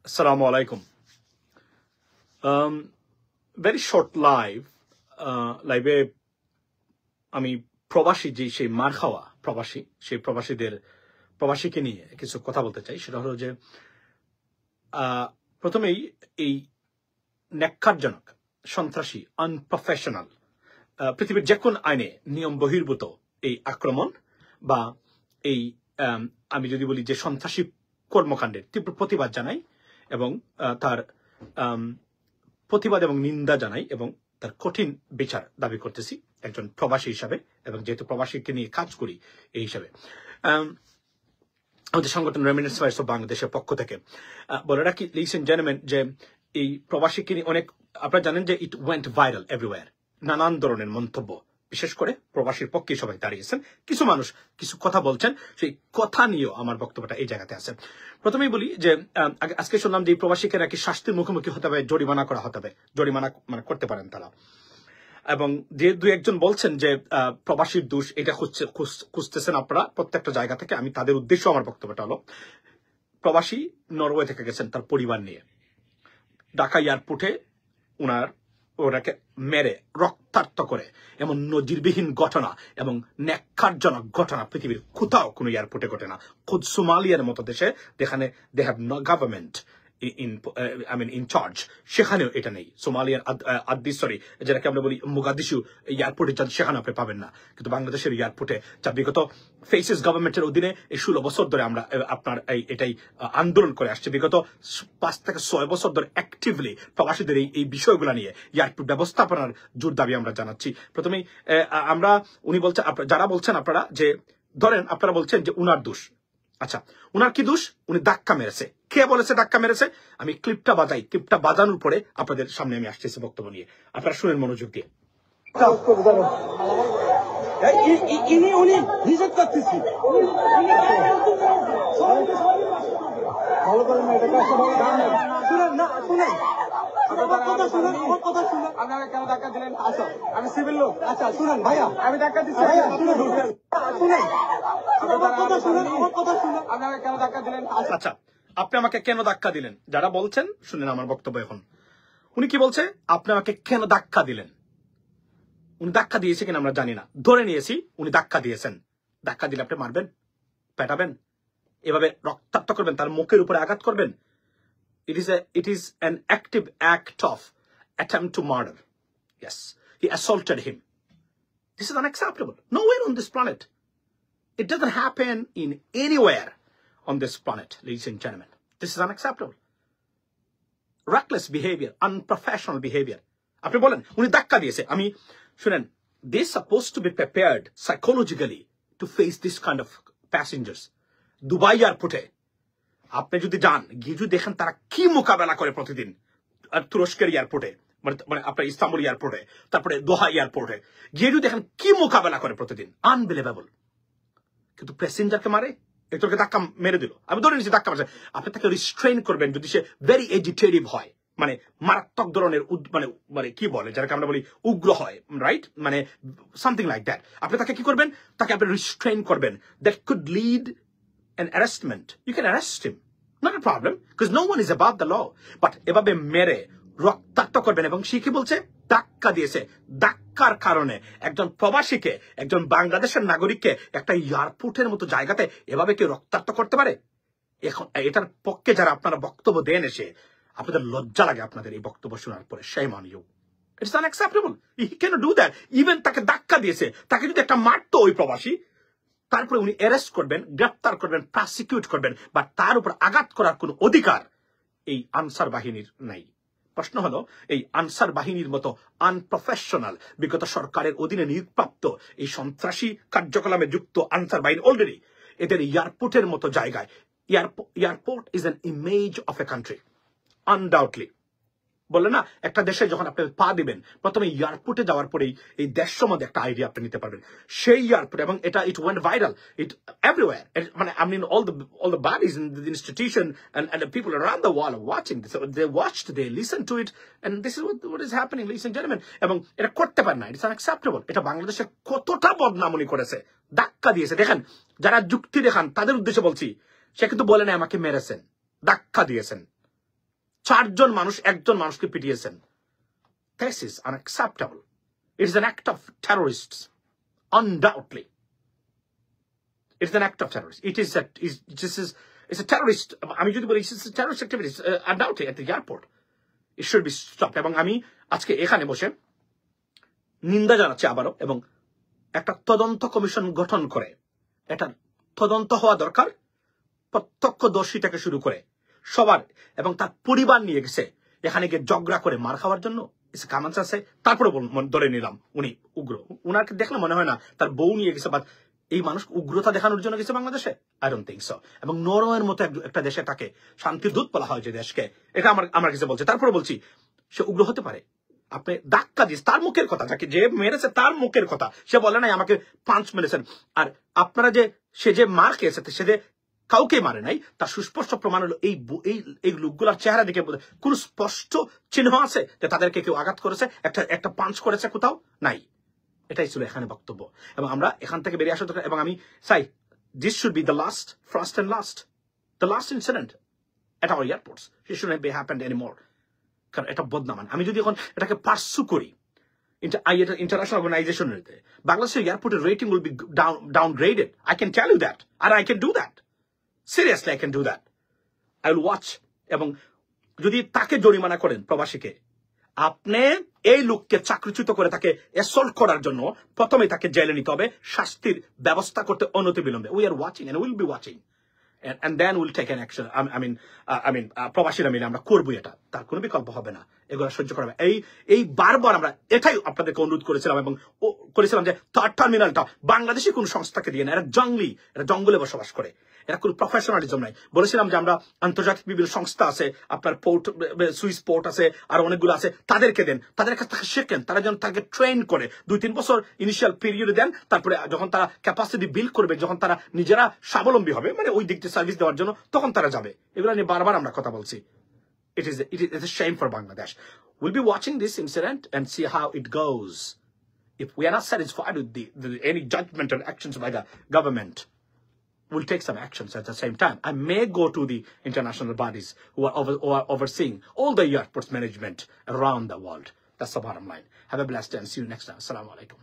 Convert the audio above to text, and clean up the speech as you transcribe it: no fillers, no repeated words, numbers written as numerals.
Assalamu alaikum. Very short live. Live আমি প্রবাসী যে সেই মার খাওয়া প্রবাসী সেই প্রবাসীকে নিয়ে কিছু কথা বলতে চাই। সেটা হলো যে প্রথমেই এই ন্যাক্কারজনক সন্ত্রাসী আনপ্রফেশনাল পৃথিবীর যে কোন আইনে নিয়ম বহির্ভূত এই আক্রমণ বা এই আমি যদি বলি যে সন্ত্রাসী কর্মকাণ্ডের তীব্র প্রতিবাদ জানাই এবং তার প্রতিবাদ এবং নিন্দা জানাই এবং তার কঠিন বিচার দাবি করতেছি একজন প্রবাসী হিসাবে, এবং যেহেতু প্রবাসীকে নিয়ে কাজ করি এই হিসাবে আমাদের সংগঠন রেমিটেন্স রাইটস অফ বাংলাদেশের পক্ষ থেকে বলে রাখি, লিডস এন্ড জেন্টলম্যান, যে এই প্রবাসীকে নিয়ে অনেক আপনারা জানেন যে ইট ওয়েন্ট ভাইরাল এভরিওয়্যার। নানান ধরনের মন্তব্য, বিশেষ করে প্রবাসীর পক্ষে সবাই দাঁড়িয়েছেন। কিছু মানুষ কিছু কথা বলছেন, সেই কথা নিয়েও আমার বক্তব্যটা এই জায়গাতে আছে। প্রথমেই বলি যে আজকে শুনলাম যে প্রবাসীকে নাকি শাস্তির মুখোমুখি হতে হবে, জরিমানা করা হতে হবে, জরিমানা মানে করতে পারেন তারা। এবং যে দুই একজন বলছেন যে প্রবাসীর দোষ, এটা খুঁজতেছেন আপনারা প্রত্যেকটা জায়গা থেকে। আমি তাদের উদ্দেশ্য আমার বক্তব্যটা হলো, প্রবাসী নরওয়ে থেকে গেছেন তার পরিবার নিয়ে, ঢাকা এয়ারপোর্টে ওনাকে মেরে রক্তাক্ত করে এমন নজিরবিহীন ঘটনা এবং ন্যাক্কারজনক ঘটনা পৃথিবীর কোথাও কোনো এয়ারপোর্টে ঘটে না। খুদ সোমালিয়ার মতো দেশে, যেখানে they have no government in charge, সেখানেও এটা নেই। সোমালিয়ার আদিসরি, যেটাকে আমরা বলি মোগাদিশু এয়ারপোর্টে যান, সেখানে আপনি পাবেন না। কিন্তু বাংলাদেশের এয়ারপোর্টে যা বিগত ফেসিস গভর্নমেন্টের অধীনে এই 16 বছর ধরে আমরা আপনার এটাই আন্দোলন করে আসছে, বিগত 5 থেকে 6 বছর ধরে অ্যাক্টিভলি প্রবাসীদের এই বিষয়গুলো নিয়ে এয়ারপোর্ট ব্যবস্থাপনার জোর দাবি আমরা জানাচ্ছি। প্রথমেই আমরা উনি বলছেন, যারা বলছেন আপনারা যে ধরেন আপনারা বলছেন যে উনার দোষ। আচ্ছা, উনার কি দোষ? উনি ধাক্কা মেরেছে। কে বলেছে ধাক্কা মেরেছে? আমি ক্লিপটা বাজাই, ক্লিপটা বাজানোর পরে আপনাদের সামনে আমি আসতেছি বক্তব্য নিয়ে, আপনারা শুনেন মনোযোগ দিয়ে। উনি হিসেব করতেছি ভালো করেন না, এটা শুনেন না, শুনেন আপনারা কেন ধাক্কা দিলেন? আসো, আমি সিভিল লোক। আচ্ছা শুনেন ভাইয়া, আমি ধাক্কা দিচ্ছি, শুনেন আপনারা কেন ধাক্কা দিলেন? আচ্ছা, আপনি আমাকে কেন ধাক্কা দিলেন? যারা বলছেন শুনেন আমার বক্তব্য এখন। উনি কি বলছে? আপনি আমাকে কেন ধাক্কা দিলেন? উনি ধাক্কা দিয়েছে কিনা আমরা জানি না, ধরে নিয়েছি উনি ধাক্কা দিয়েছেন। ধাক্কা দিলে আপনি মারবেন, পেটাবেন, এভাবে রক্তাক্ত করবেন, তার মুখের উপরে আঘাত করবেন? It is an active act of attempt to murder. Yes, he assaulted him. This is unacceptable. Nowhere on this planet. It doesn't happen in anywhere on this planet, ladies and gentlemen. This is unacceptable. Reckless behavior, unprofessional behavior. আপনি বলেন উনি ধাক্কা দিয়েছে। আমি শুনেন, they supposed to be prepared psychologically to face this kind of passengers. Dubai এয়ারপোর্টে আপনি যদি যান, গিয়ে যদি দেখেন তারা কি মোকাবেলা করে প্রতিদিন, আর তুরস্কের এয়ারপোর্টে, মানে আপনার ইস্তাম্বুল এয়ারপোর্টে, তারপরে দোহা এয়ারপোর্টে গিয়ে যদি দেখেন কি মোকাবেলা করে প্রতিদিন, আনবিলিভেবল। কিন্তু প্যাসেঞ্জারকে মারে, একজনকে ধাক্কা মেরে দিল, আমি ধরে নিচ্ছি ধাক্কা মারছে, আপনি তাকে রিস্ট্রেন করবেন যদি সে ভেরি এজিটেটিভ হয়, মানে মারাত্মক ধরনের মানে কি বলে যাকে আমরা বলি উগ্র হয়, রাইট, মানে সামথিং লাইক দ্যাট। আপনি তাকে কি করবেন? তাকে আপনি রিস্ট্রেন করবেন। That could lead an arrestment. You can arrest him, not a problem, because no one is above the law. But এভাবে মেরে রক্তাক্ত করবেন, এবং সে কি বলছে? ধাক্কা দিয়েছে। ধাক্কার কারণে একজন প্রবাসীকে, একজন বাংলাদেশের নাগরিককে একটা এয়ারপোর্টের মতো জায়গাতে এভাবে কি রক্তাক্ত করতে পারে? এখন এটার পক্ষে যারা আপনারা বক্তব্য দেন, এসে আপনাদের লজ্জা লাগে আপনাদের এই বক্তব্য শোনার পরে। shame on you. It's unacceptable. He cannot do that. Even তাকে ধাক্কা দিয়েছে, তাকে যদি একটা মারতো ওই প্রবাসী, তারপরে উনি অ্যারেস্ট করবেন, গ্রেফতার করবেন, প্রসিকিউট করবেন, বা তার উপর আঘাত করার কোন অধিকার এই আনসার বাহিনীর নাই। প্রশ্ন হলো, এই আনসার বাহিনীর মতো আনপ্রফেশনাল বিগত সরকারের অধীনে নিয়োগপ্রাপ্ত এই সন্ত্রাসী কার্যকলাপে যুক্ত আনসার বাহিনী অলরেডি এদের এয়ারপোর্টের মতো জায়গায়, airport is an image of a country undoubtedly. বললেন না, একটা দেশে যখন আপনি পা দিবেন, প্রথমে এয়ারপোর্টে যাওয়ার পরেই এই দেশ সম্বন্ধে একটা আইডিয়া আপনি নিতে পারবেন। সেই এয়ারপোর্ট, এবং এটা it went viral, it everywhere, মানে I mean all the bodies in the institution and the people around the world are watching this. They watched, they listened to it, and this is what is happening, ladies and gentlemen. এবং এটা করতে পারে না, it's unacceptable. এটা বাংলাদেশে কতটা বদনামনি করেছে, ধাক্কা দিয়েছে। দেখেন, যারা যুক্তি দেখান তাদের উদ্দেশ্যে বলছি, সে কিন্তু বলে না আমাকে মেরেছেন, ধাক্কা দিয়েছেন। 4 জন মানুষ 1 জন মানুষকে পিটিয়েছেন। This is unacceptable. It is an act of terrorists. Undoubtedly. It is an act of terrorists. It's a terrorist. আমি যদি বলি it's a terrorist activity, undoubtedly at the airport. It should be stopped. এবং আমি আজকে এখানে বসে নিন্দা জানাচ্ছি আবারও, এবং একটা তদন্ত কমিশন গঠন করে এটা তদন্ত হওয়া দরকার। প্রত্যক্ষদর্শী থেকে শুরু করে সবার, এবং তার পরিবার নিয়ে গেছে এখানে গিয়ে ঝগড়া করে মার খাওয়ার জন্য। কামান্স আছে, তারপরে ধরে নিলাম উনি উগ্র। উনাকে দেখলে মনে হয় না তার বউ নিয়ে গেছে, বা এই মানুষ উগ্রতা দেখানোর জন্য গেছে বাংলাদেশে। I don't think so. এবং নরওয়ের মতো একটা দেশে তাকে শান্তির দূত বলা হয় যে দেশকে, এটা আমার কাছে বলছে। তারপরে বলছি সে উগ্র হতে পারে। আপনি ধাক্কা দিস, তার মুখের কথা, যাকে যে মেরেছে তার মুখের কথা, সে বলে নাই আমাকে পাঁচ মেরেছেন। আর আপনারা যে সে যে মার খেয়েছে, সে যে কাউকে মারে নাই, তার সুস্পষ্ট প্রমাণ হলো এই লোকগুলার চেহারা দেখে কোন স্পষ্ট চিহ্ন আছে যে তাদেরকে কেউ আঘাত করেছে, একটা পাঞ্চ করেছে কোথাও নাই। এটাই ছিল এখানে বক্তব্য, এবং আমরা এখান থেকে বেরিয়ে আসা দরকার। এবং আমি চাই this should be the first and last incident at our airports. It should not be happened anymore. কারণ এটা বদনামান। আমি যদি এখন এটাকে পার্সু করি international organization, Bangladesh airport rating will be downgraded. I can tell you that, and I can do that. Seriously, I can do that. I will watch. এবং যদি তাকে জরিমানা করেন প্রবাসীকে, আপনি এই লোককে চাকরিচ্যুত করে তাকে অ্যাসল্ট করার জন্য প্রথমে তাকে জেলে নিতে হবে, শাস্তির ব্যবস্থা করতে অনতিবিলম্বে। We are watching and we will be watching. And then we'll take an action. I mean, প্রবাসীরা মিলে আমরা করবো এটা, তার কোনো বিকল্প হবে না, এগুলো সহ্য করা হবে। এই বারবার আমরা এটাই আপনাদেরকে অনুরোধ করেছিলাম, এবং করেছিলাম যে থার্ড টার্মিনালটা বাংলাদেশি কোন সংস্থাকে দিয়ে না, এরা জঙ্গলে বসবাস করে, এরা কোনো প্রফেশনালিজম নাই। বলেছিলাম যে আমরা আন্তর্জাতিক বিভিন্ন সংস্থা আছে, আপনার পোর্ট, সুইস পোর্ট আছে, আর অনেকগুলো আছে, তাদেরকে দেন, তাদের কাছ থেকে শেখেন, তারা যেন তাকে ট্রেন করে 2-3 বছর ইনিশিয়াল পিরিয়ডে দেন। তারপরে যখন তারা ক্যাপাসিটি বিল্ড করবে, যখন তারা নিজেরা স্বাবলম্বী হবে, মানে ওই দিক দিয়ে সার্ভিস দেওয়ার জন্য, তখন তারা যাবে। এগুলো নিয়ে বারবার আমরা কথা বলছি। It is a shame for Bangladesh. We'll be watching this incident and see how it goes. If we are not satisfied with any judgment or actions by the government, we'll take some actions at the same time. I may go to the international bodies who are overseeing all the airports management around the world. That's the bottom line. Have a blessed day and see you next time. Assalamu alaikum.